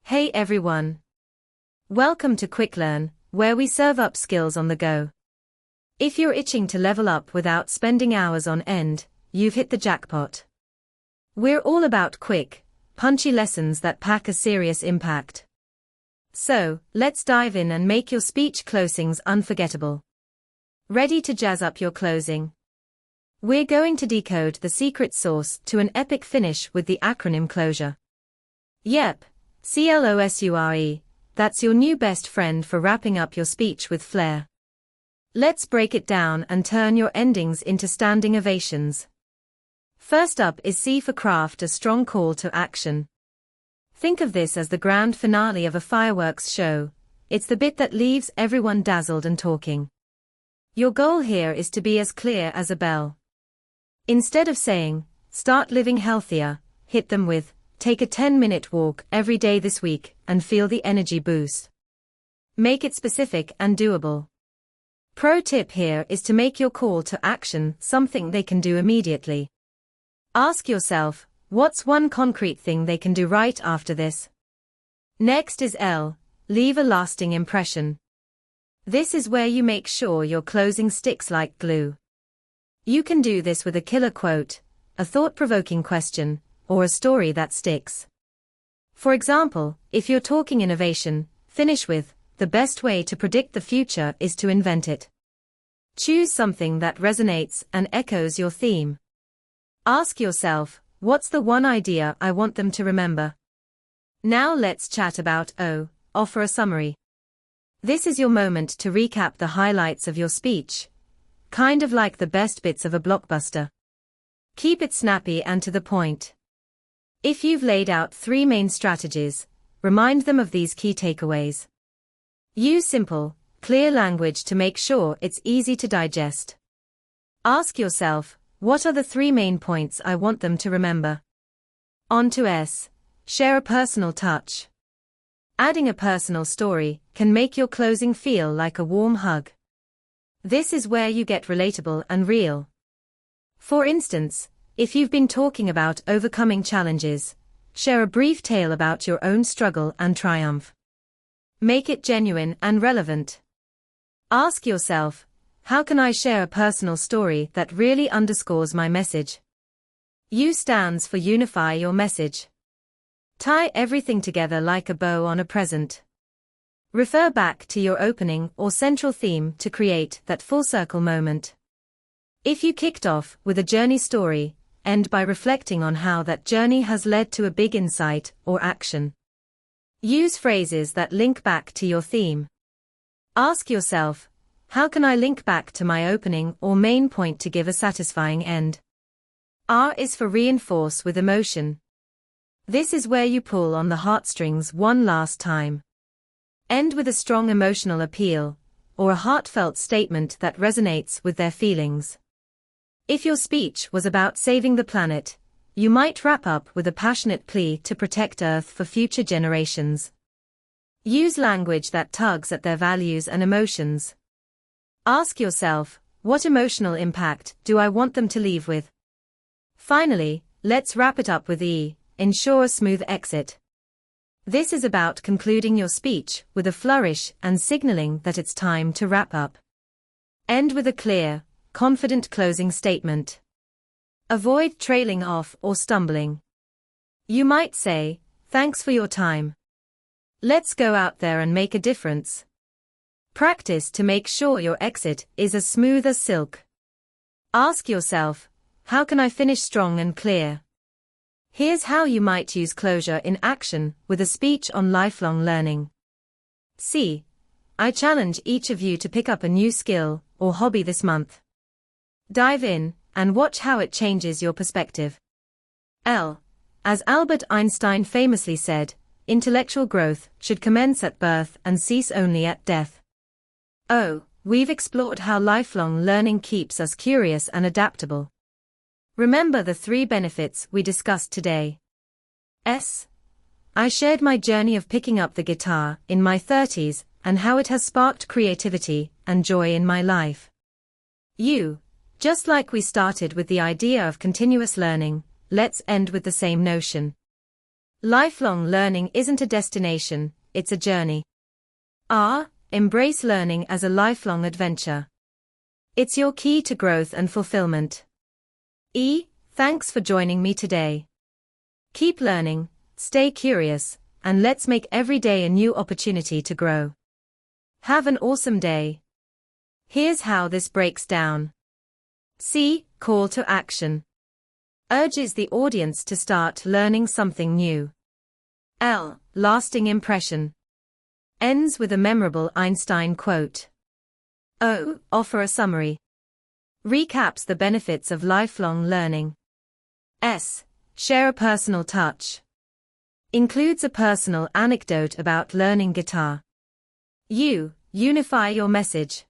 Hey everyone! Welcome to QuickLearn, where we serve up skills on the go. If you're itching to level up without spending hours on end, you've hit the jackpot. We're all about quick, punchy lessons that pack a serious impact. So, let's dive in and make your speech closings unforgettable. Ready to jazz up your closing? We're going to decode the secret sauce to an epic finish with the acronym closure. Yep, CLOSURE, that's your new best friend for wrapping up your speech with flair. Let's break it down and turn your endings into standing ovations. First up is C for craft, a strong call to action. Think of this as the grand finale of a fireworks show. It's the bit that leaves everyone dazzled and talking. Your goal here is to be as clear as a bell. Instead of saying, "Start living healthier," hit them with, "Take a 10-minute walk every day this week and feel the energy boost." Make it specific and doable. Pro tip here is to make your call to action something they can do immediately. Ask yourself, what's one concrete thing they can do right after this? Next is L, leave a lasting impression. This is where you make sure your closing sticks like glue. You can do this with a killer quote, a thought-provoking question, or a story that sticks. For example, if you're talking innovation, finish with, "The best way to predict the future is to invent it." Choose something that resonates and echoes your theme. Ask yourself, what's the one idea I want them to remember? Now let's chat about O, offer a summary. This is your moment to recap the highlights of your speech, kind of like the best bits of a blockbuster. Keep it snappy and to the point. If you've laid out 3 main strategies, remind them of these key takeaways. Use simple, clear language to make sure it's easy to digest. Ask yourself, what are the 3 main points I want them to remember? On to S, share a personal touch. Adding a personal story can make your closing feel like a warm hug. This is where you get relatable and real. For instance, if you've been talking about overcoming challenges, share a brief tale about your own struggle and triumph. Make it genuine and relevant. Ask yourself, how can I share a personal story that really underscores my message? U stands for Unify Your Message. Tie everything together like a bow on a present. Refer back to your opening or central theme to create that full circle moment. If you kicked off with a journey story, end by reflecting on how that journey has led to a big insight or action. Use phrases that link back to your theme. Ask yourself, how can I link back to my opening or main point to give a satisfying end? R is for reinforce with emotion. This is where you pull on the heartstrings one last time. End with a strong emotional appeal, or a heartfelt statement that resonates with their feelings. If your speech was about saving the planet, you might wrap up with a passionate plea to protect Earth for future generations. Use language that tugs at their values and emotions. Ask yourself, what emotional impact do I want them to leave with? Finally, let's wrap it up with E, ensure a smooth exit. This is about concluding your speech with a flourish and signaling that it's time to wrap up. End with a clear, confident closing statement. Avoid trailing off or stumbling. You might say, "Thanks for your time. Let's go out there and make a difference." Practice to make sure your exit is as smooth as silk. Ask yourself, how can I finish strong and clear? Here's how you might use closure in action with a speech on lifelong learning. C. I challenge each of you to pick up a new skill or hobby this month. Dive in and watch how it changes your perspective. L. As Albert Einstein famously said, intellectual growth should commence at birth and cease only at death. O. We've explored how lifelong learning keeps us curious and adaptable. Remember the 3 benefits we discussed today. S. I shared my journey of picking up the guitar in my 30s and how it has sparked creativity and joy in my life. U. Just like we started with the idea of continuous learning, let's end with the same notion. Lifelong learning isn't a destination, it's a journey. R. Embrace learning as a lifelong adventure. It's your key to growth and fulfillment. E. Thanks for joining me today. Keep learning, stay curious, and let's make every day a new opportunity to grow. Have an awesome day. Here's how this breaks down. C. Call to action. Urges the audience to start learning something new. L. Lasting impression. Ends with a memorable Einstein quote. O. Offer a summary. Recaps the benefits of lifelong learning. S. Share a personal touch. Includes a personal anecdote about learning guitar. U. Unify your message.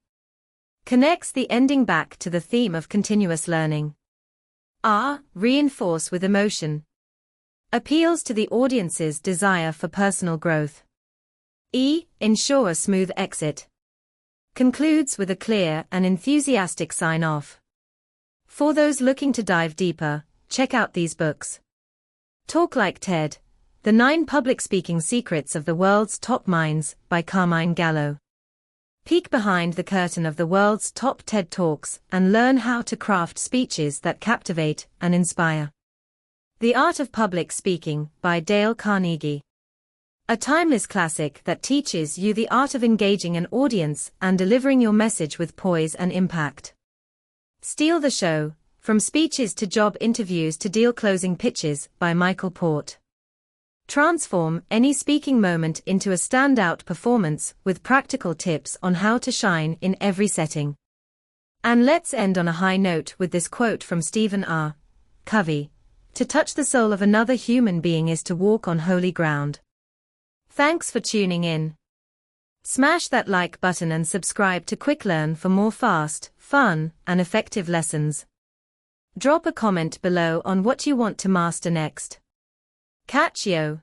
Connects the ending back to the theme of continuous learning. R. Reinforce with emotion. Appeals to the audience's desire for personal growth. E. Ensure a smooth exit. Concludes with a clear and enthusiastic sign-off. For those looking to dive deeper, check out these books. Talk Like TED, The 9 Public Speaking Secrets of the World's Top Minds by Carmine Gallo. Peek behind the curtain of the world's top TED Talks and learn how to craft speeches that captivate and inspire. The Art of Public Speaking by Dale Carnegie. A timeless classic that teaches you the art of engaging an audience and delivering your message with poise and impact. Steal the Show, From Speeches to Job Interviews to Deal Closing Pitches by Michael Port. Transform any speaking moment into a standout performance with practical tips on how to shine in every setting. And let's end on a high note with this quote from Stephen R. Covey. To touch the soul of another human being is to walk on holy ground. Thanks for tuning in. Smash that like button and subscribe to QuickLearn for more fast, fun, and effective lessons. Drop a comment below on what you want to master next. Catch yo!